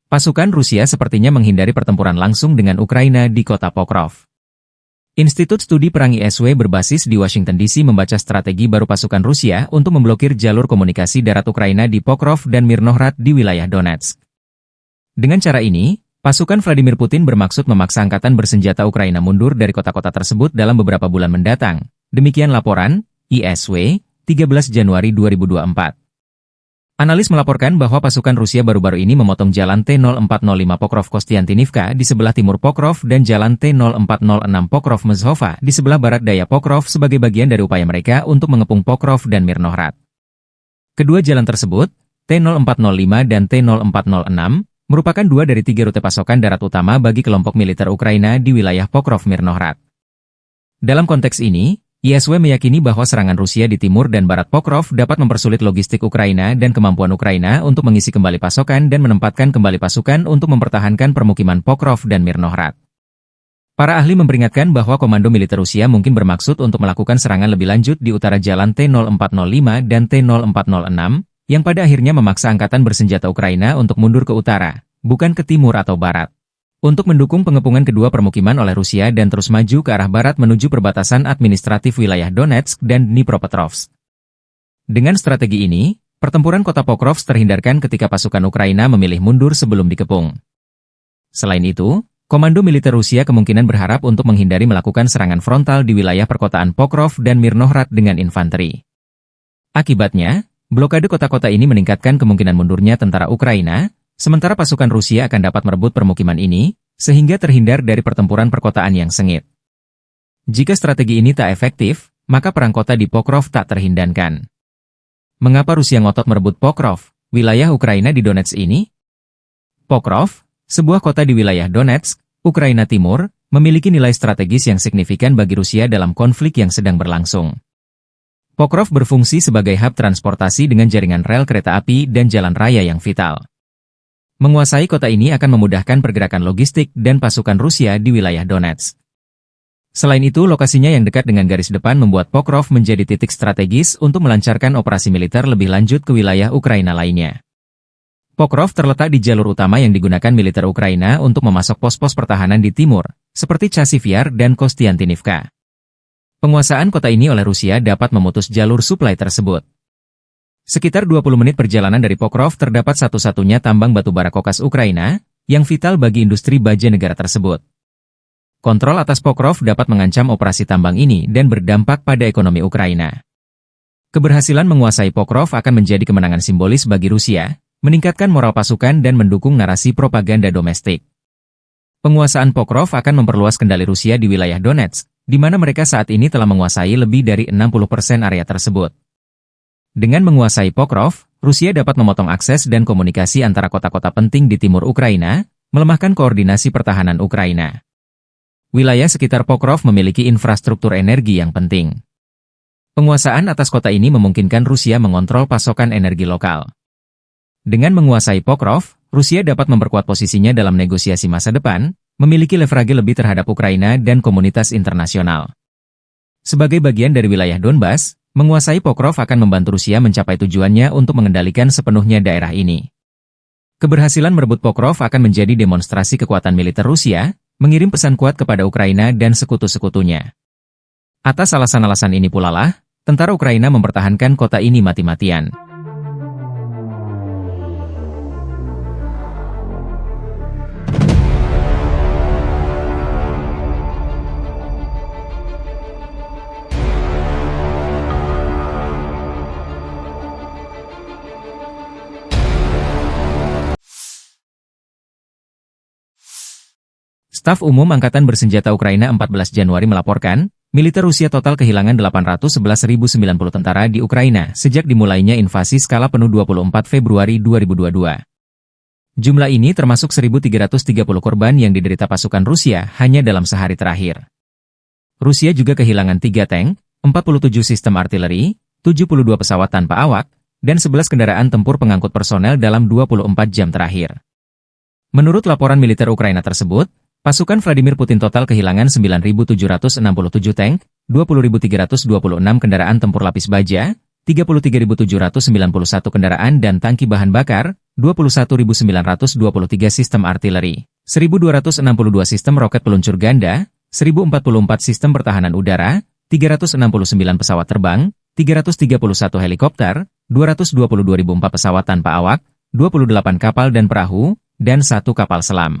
Pasukan Rusia sepertinya menghindari pertempuran langsung dengan Ukraina di kota Pokrov. Institut Studi Perang ISW berbasis di Washington DC membaca strategi baru pasukan Rusia untuk memblokir jalur komunikasi darat Ukraina di Pokrov dan Mirnohrad di wilayah Donetsk. Dengan cara ini, pasukan Vladimir Putin bermaksud memaksa angkatan bersenjata Ukraina mundur dari kota-kota tersebut dalam beberapa bulan mendatang. Demikian laporan ISW, 13 Januari 2024. Analis melaporkan bahwa pasukan Rusia baru-baru ini memotong jalan T-0405 Pokrov-Kostiantinivka di sebelah timur Pokrov dan jalan T-0406 Pokrov-Mezhova di sebelah barat daya Pokrov sebagai bagian dari upaya mereka untuk mengepung Pokrov dan Mirnohrad. Kedua jalan tersebut, T-0405 dan T-0406, merupakan dua dari tiga rute pasokan darat utama bagi kelompok militer Ukraina di wilayah Pokrov-Mirnohrad. Dalam konteks ini, ISW meyakini bahwa serangan Rusia di timur dan barat Pokrov dapat mempersulit logistik Ukraina dan kemampuan Ukraina untuk mengisi kembali pasokan dan menempatkan kembali pasukan untuk mempertahankan permukiman Pokrov dan Mirnohrad. Para ahli memperingatkan bahwa komando militer Rusia mungkin bermaksud untuk melakukan serangan lebih lanjut di utara jalan T-0405 dan T-0406, yang pada akhirnya memaksa angkatan bersenjata Ukraina untuk mundur ke utara, bukan ke timur atau barat, untuk mendukung pengepungan kedua permukiman oleh Rusia dan terus maju ke arah barat menuju perbatasan administratif wilayah Donetsk dan Dnipropetrovsk. Dengan strategi ini, pertempuran kota Pokrov terhindarkan ketika pasukan Ukraina memilih mundur sebelum dikepung. Selain itu, komando militer Rusia kemungkinan berharap untuk menghindari melakukan serangan frontal di wilayah perkotaan Pokrov dan Mirnohrad dengan infanteri. Akibatnya, blokade kota-kota ini meningkatkan kemungkinan mundurnya tentara Ukraina, sementara pasukan Rusia akan dapat merebut permukiman ini, sehingga terhindar dari pertempuran perkotaan yang sengit. Jika strategi ini tak efektif, maka perang kota di Pokrov tak terhindarkan. Mengapa Rusia ngotot merebut Pokrov, wilayah Ukraina di Donetsk ini? Pokrov, sebuah kota di wilayah Donetsk, Ukraina Timur, memiliki nilai strategis yang signifikan bagi Rusia dalam konflik yang sedang berlangsung. Pokrov berfungsi sebagai hub transportasi dengan jaringan rel kereta api dan jalan raya yang vital. Menguasai kota ini akan memudahkan pergerakan logistik dan pasukan Rusia di wilayah Donetsk. Selain itu, lokasinya yang dekat dengan garis depan membuat Pokrov menjadi titik strategis untuk melancarkan operasi militer lebih lanjut ke wilayah Ukraina lainnya. Pokrov terletak di jalur utama yang digunakan militer Ukraina untuk memasok pos-pos pertahanan di timur, seperti Chasiv Yar dan Kostiantinivka. Penguasaan kota ini oleh Rusia dapat memutus jalur suplai tersebut. Sekitar 20 menit perjalanan dari Pokrov terdapat satu-satunya tambang batubara kokas Ukraina, yang vital bagi industri baja negara tersebut. Kontrol atas Pokrov dapat mengancam operasi tambang ini dan berdampak pada ekonomi Ukraina. Keberhasilan menguasai Pokrov akan menjadi kemenangan simbolis bagi Rusia, meningkatkan moral pasukan dan mendukung narasi propaganda domestik. Penguasaan Pokrov akan memperluas kendali Rusia di wilayah Donetsk, di mana mereka saat ini telah menguasai lebih dari 60% area tersebut. Dengan menguasai Pokrov, Rusia dapat memotong akses dan komunikasi antara kota-kota penting di timur Ukraina, melemahkan koordinasi pertahanan Ukraina. Wilayah sekitar Pokrov memiliki infrastruktur energi yang penting. Penguasaan atas kota ini memungkinkan Rusia mengontrol pasokan energi lokal. Dengan menguasai Pokrov, Rusia dapat memperkuat posisinya dalam negosiasi masa depan, memiliki leverage lebih terhadap Ukraina dan komunitas internasional. Sebagai bagian dari wilayah Donbas, menguasai Pokrov akan membantu Rusia mencapai tujuannya untuk mengendalikan sepenuhnya daerah ini. Keberhasilan merebut Pokrov akan menjadi demonstrasi kekuatan militer Rusia, mengirim pesan kuat kepada Ukraina dan sekutu-sekutunya. Atas alasan-alasan ini pula lah, tentara Ukraina mempertahankan kota ini mati-matian. Staf Umum Angkatan Bersenjata Ukraina 14 Januari melaporkan, militer Rusia total kehilangan 811.090 tentara di Ukraina sejak dimulainya invasi skala penuh 24 Februari 2022. Jumlah ini termasuk 1.330 korban yang diderita pasukan Rusia hanya dalam sehari terakhir. Rusia juga kehilangan 3 tank, 47 sistem artileri, 72 pesawat tanpa awak, dan 11 kendaraan tempur pengangkut personel dalam 24 jam terakhir. Menurut laporan militer Ukraina tersebut, pasukan Vladimir Putin total kehilangan 9.767 tank, 20.326 kendaraan tempur lapis baja, 33.791 kendaraan dan tangki bahan bakar, 21.923 sistem artileri, 1.262 sistem roket peluncur ganda, 1.044 sistem pertahanan udara, 369 pesawat terbang, 331 helikopter, 222.004 pesawat tanpa awak, 28 kapal dan perahu, dan 1 kapal selam.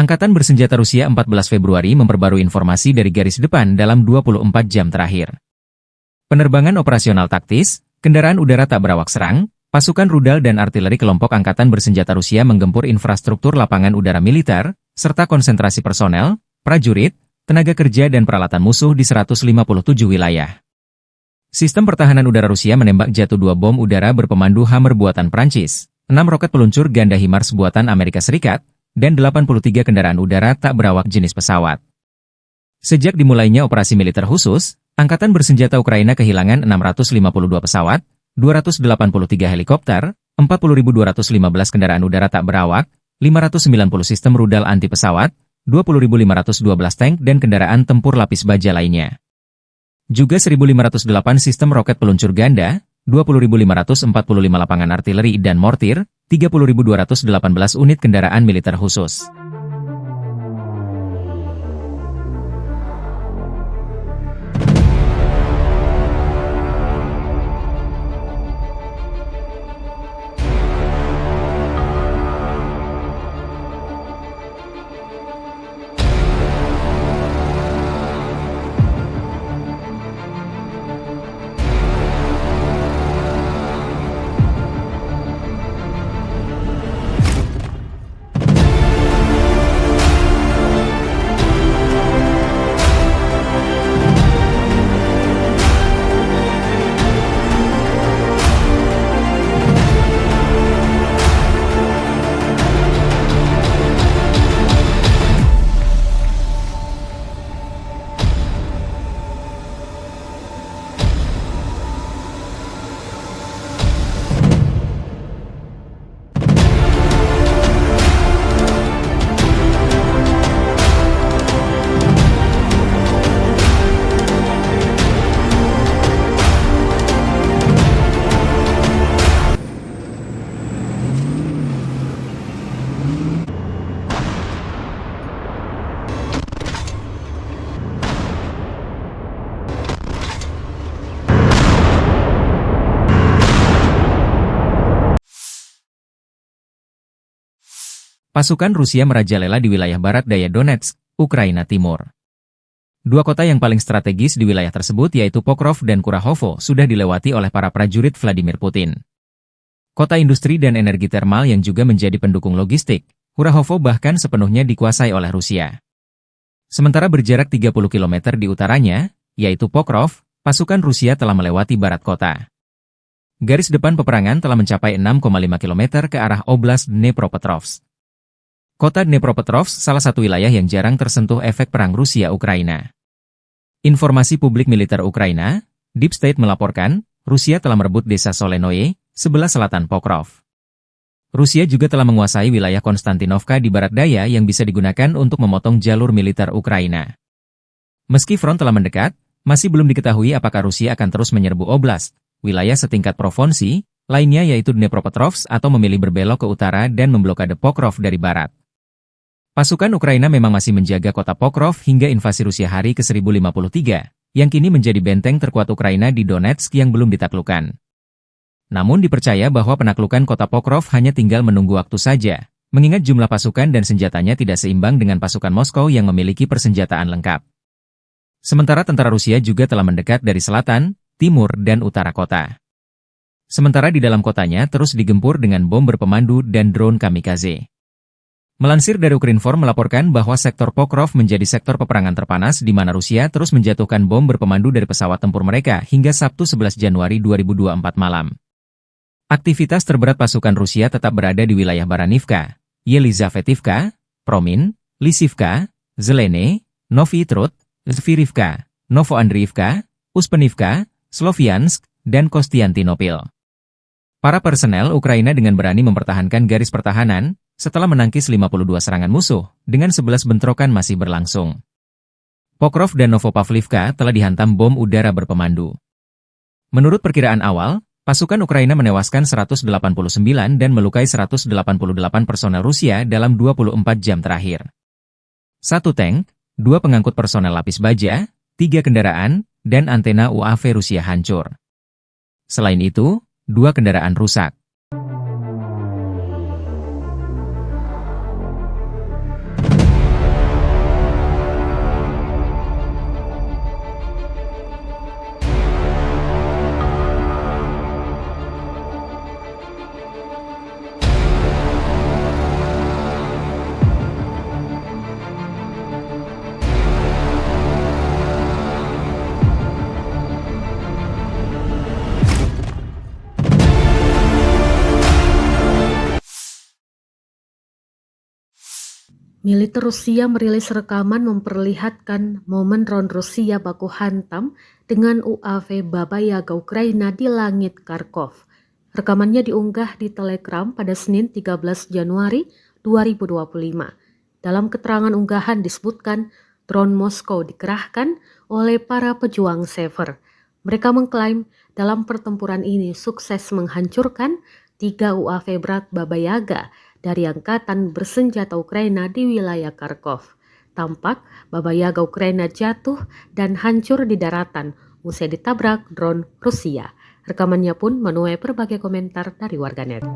Angkatan bersenjata Rusia 14 Februari memperbarui informasi dari garis depan dalam 24 jam terakhir. Penerbangan operasional taktis, kendaraan udara tak berawak serang, pasukan rudal dan artileri kelompok angkatan bersenjata Rusia menggempur infrastruktur lapangan udara militer, serta konsentrasi personel, prajurit, tenaga kerja dan peralatan musuh di 157 wilayah. Sistem pertahanan udara Rusia menembak jatuh 2 bom udara berpemandu Hammer buatan Prancis, 6 roket peluncur ganda HIMARS buatan Amerika Serikat, dan 83 kendaraan udara tak berawak jenis pesawat. Sejak dimulainya operasi militer khusus, Angkatan bersenjata Ukraina kehilangan 652 pesawat, 283 helikopter, 40.215 kendaraan udara tak berawak, 590 sistem rudal anti pesawat, 20.512 tank dan kendaraan tempur lapis baja lainnya. Juga 1.508 sistem roket peluncur ganda, 20.545 lapangan artileri dan mortir, 30.218 unit kendaraan militer khusus. Pasukan Rusia merajalela di wilayah barat daya Donetsk, Ukraina Timur. Dua kota yang paling strategis di wilayah tersebut yaitu Pokrov dan Kurahovo sudah dilewati oleh para prajurit Vladimir Putin. Kota industri dan energi termal yang juga menjadi pendukung logistik, Kurahovo bahkan sepenuhnya dikuasai oleh Rusia. Sementara berjarak 30 km di utaranya, yaitu Pokrov, pasukan Rusia telah melewati barat kota. Garis depan peperangan telah mencapai 6,5 km ke arah Oblast Dnepropetrovsk. Kota Dnepropetrovsk salah satu wilayah yang jarang tersentuh efek perang Rusia-Ukraina. Informasi publik militer Ukraina, Deep State melaporkan, Rusia telah merebut desa Solenoye, sebelah selatan Pokrov. Rusia juga telah menguasai wilayah Konstantinovka di barat daya yang bisa digunakan untuk memotong jalur militer Ukraina. Meski front telah mendekat, masih belum diketahui apakah Rusia akan terus menyerbu oblast, wilayah setingkat provinsi, lainnya yaitu Dnepropetrovsk atau memilih berbelok ke utara dan memblokade Pokrov dari barat. Pasukan Ukraina memang masih menjaga kota Pokrov hingga invasi Rusia hari ke-1053, yang kini menjadi benteng terkuat Ukraina di Donetsk yang belum ditaklukkan. Namun dipercaya bahwa penaklukan kota Pokrov hanya tinggal menunggu waktu saja, mengingat jumlah pasukan dan senjatanya tidak seimbang dengan pasukan Moskow yang memiliki persenjataan lengkap. Sementara tentara Rusia juga telah mendekat dari selatan, timur dan utara kota. Sementara di dalam kotanya terus digempur dengan bom berpemandu dan drone kamikaze. Melansir dari Ukrinform melaporkan bahwa sektor Pokrov menjadi sektor peperangan terpanas di mana Rusia terus menjatuhkan bom berpemandu dari pesawat tempur mereka hingga Sabtu 11 Januari 2024 malam. Aktivitas terberat pasukan Rusia tetap berada di wilayah Baranivka, Yelizavetivka, Promin, Lisivka, Zelene, Novy Trud, Zvirivka, Novoandriivka, Uspenivka, Sloviansk, dan Kostiantinopil. Para personel Ukraina dengan berani mempertahankan garis pertahanan setelah menangkis 52 serangan musuh, dengan 11 bentrokan masih berlangsung. Pokrov dan Novopavlivka telah dihantam bom udara berpemandu. Menurut perkiraan awal, pasukan Ukraina menewaskan 189 dan melukai 188 personel Rusia dalam 24 jam terakhir. 1 tank, 2 pengangkut personel lapis baja, 3 kendaraan, dan antena UAV Rusia hancur. Selain itu, 2 kendaraan rusak. Militer Rusia merilis rekaman memperlihatkan momen drone Rusia baku hantam dengan UAV Baba Yaga Ukraina di langit Kharkov. Rekamannya diunggah di Telegram pada Senin 13 Januari 2025. Dalam keterangan unggahan disebutkan drone Moskow dikerahkan oleh para pejuang Sever. Mereka mengklaim dalam pertempuran ini sukses menghancurkan 3 UAV berat Baba Yaga dari Angkatan Bersenjata Ukraina di wilayah Kharkov. Tampak Baba Yaga Ukraina jatuh dan hancur di daratan usai ditabrak drone Rusia. Rekamannya pun menuai berbagai komentar dari warganet.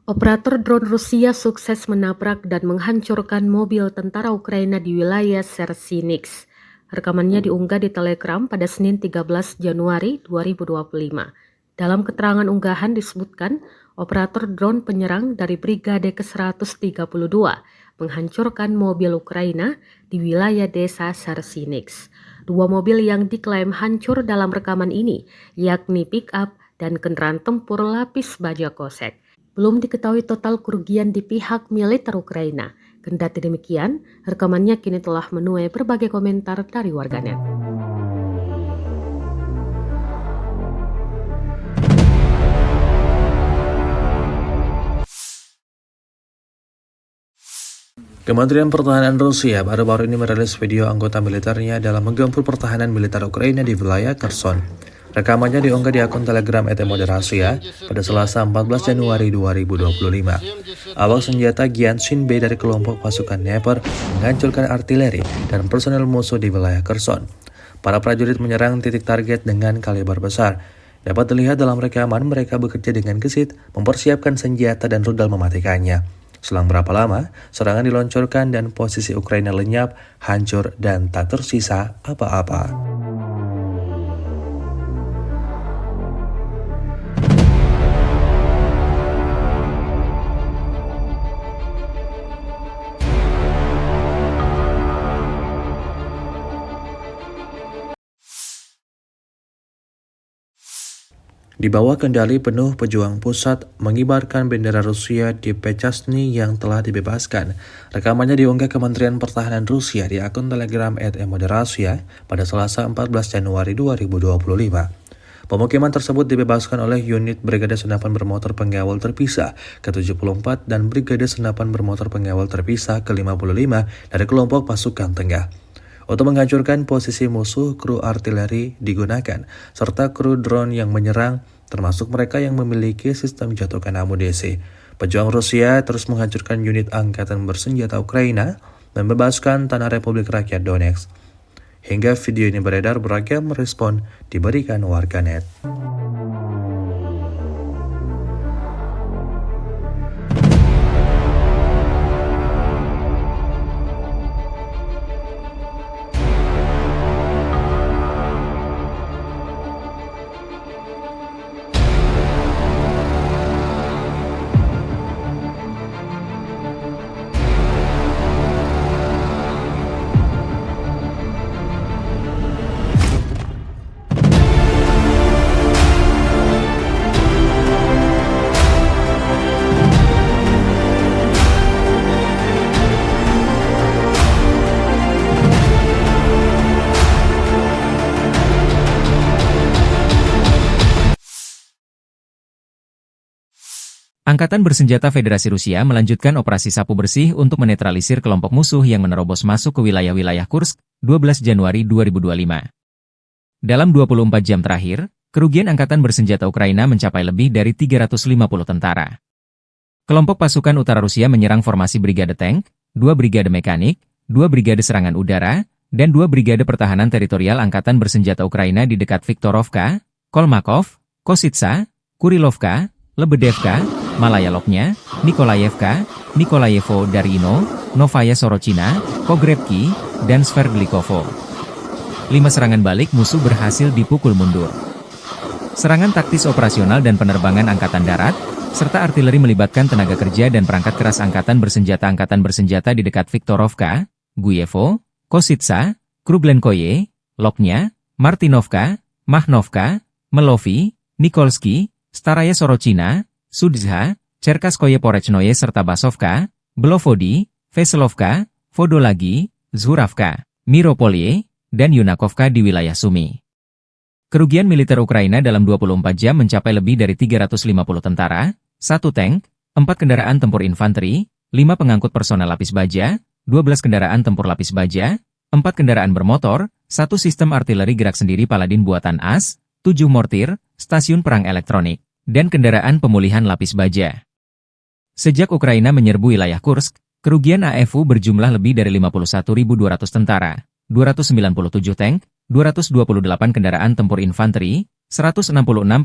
Operator drone Rusia sukses menabrak dan menghancurkan mobil tentara Ukraina di wilayah Sersinix. Rekamannya diunggah di Telegram pada Senin 13 Januari 2025. Dalam keterangan unggahan disebutkan, operator drone penyerang dari Brigade ke-132 menghancurkan mobil Ukraina di wilayah desa Sersinix. 2 mobil yang diklaim hancur dalam rekaman ini, yakni pick-up dan kendaraan tempur lapis baja kosek. Belum diketahui total kerugian di pihak militer Ukraina. Kendati demikian, rekamannya kini telah menuai berbagai komentar dari warganet. Kementerian Pertahanan Rusia baru-baru ini merilis video anggota militernya dalam menggempur pertahanan militer Ukraina di wilayah Kherson. Rekamannya diunggah di akun Telegram @moderasiya pada Selasa 14 Januari 2025. Awak senjata Gyanshin B dari kelompok pasukan Dnepr menghancurkan artileri dan personel musuh di wilayah Kherson. Para prajurit menyerang titik target dengan kaliber besar. Dapat dilihat dalam rekaman mereka bekerja dengan gesit, mempersiapkan senjata dan rudal mematikannya. Selang berapa lama, serangan diluncurkan dan posisi Ukraina lenyap, hancur, dan tak tersisa apa-apa. Di bawah kendali penuh pejuang pusat mengibarkan bendera Rusia di Pechasny yang telah dibebaskan. Rekamannya diunggah Kementerian Pertahanan Rusia di akun Telegram @moderasiya pada Selasa 14 Januari 2025. Pemukiman tersebut dibebaskan oleh unit Brigade Senapan Bermotor Pengawal Terpisah ke-74 dan Brigade Senapan Bermotor Pengawal Terpisah ke-55 dari kelompok pasukan tengah. Untuk menghancurkan posisi musuh, kru artileri digunakan, serta kru drone yang menyerang, termasuk mereka yang memiliki sistem jatuhkan amunisi. Pejuang Rusia terus menghancurkan unit angkatan bersenjata Ukraina, membebaskan tanah Republik Rakyat Donetsk. Hingga video ini beredar, beragam respon diberikan warganet. Angkatan Bersenjata Federasi Rusia melanjutkan operasi sapu bersih untuk menetralisir kelompok musuh yang menerobos masuk ke wilayah-wilayah Kursk, 12 Januari 2025. Dalam 24 jam terakhir, kerugian Angkatan Bersenjata Ukraina mencapai lebih dari 350 tentara. Kelompok pasukan utara Rusia menyerang formasi Brigade Tank, 2 Brigade Mekanik, 2 Brigade Serangan Udara, dan 2 Brigade Pertahanan Teritorial Angkatan Bersenjata Ukraina di dekat Viktorovka, Kolmakov, Kositsa, Kurilovka, Lebedevka, Malaya Lopnya, Nikolayevka, Nikolayevo Darino, Novaya Sorochina, Pogrebki, dan Sverdlikovo. 5 serangan balik musuh berhasil dipukul mundur. Serangan taktis operasional dan penerbangan Angkatan Darat, serta artileri melibatkan tenaga kerja dan perangkat keras Angkatan Bersenjata di dekat Viktorovka, Guyevo, Kositsa, Krublenkoye, Lopnya, Martinovka, Mahnovka, Melovi, Nikolsky, Staraya Sorochina, Sudzha, Cherkaskoye Porechnoye serta Basovka, Belovodi, Veselovka, Vodolagi, Zhuravka, Miropolye, dan Yunakovka di wilayah Sumy. Kerugian militer Ukraina dalam 24 jam mencapai lebih dari 350 tentara, 1 tank, 4 kendaraan tempur infanteri, 5 pengangkut personel lapis baja, 12 kendaraan tempur lapis baja, 4 kendaraan bermotor, 1 sistem artileri gerak sendiri Paladin buatan AS, 7 mortir, stasiun perang elektronik, dan kendaraan pemulihan lapis baja. Sejak Ukraina menyerbu wilayah Kursk, kerugian AFU berjumlah lebih dari 51.200 tentara, 297 tank, 228 kendaraan tempur infanteri, 166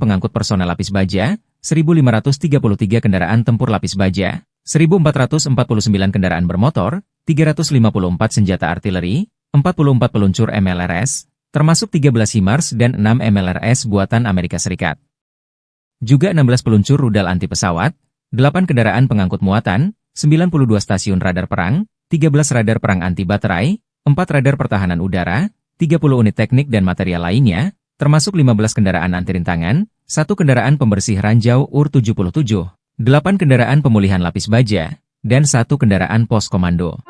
pengangkut personel lapis baja, 1.533 kendaraan tempur lapis baja, 1.449 kendaraan bermotor, 354 senjata artileri, 44 peluncur MLRS, termasuk 13 HIMARS dan 6 MLRS buatan Amerika Serikat. Juga 16 peluncur rudal anti pesawat, 8 kendaraan pengangkut muatan, 92 stasiun radar perang, 13 radar perang anti baterai, 4 radar pertahanan udara, 30 unit teknik dan material lainnya, termasuk 15 kendaraan anti rintangan, 1 kendaraan pembersih ranjau UR-77, 8 kendaraan pemulihan lapis baja, dan 1 kendaraan pos komando.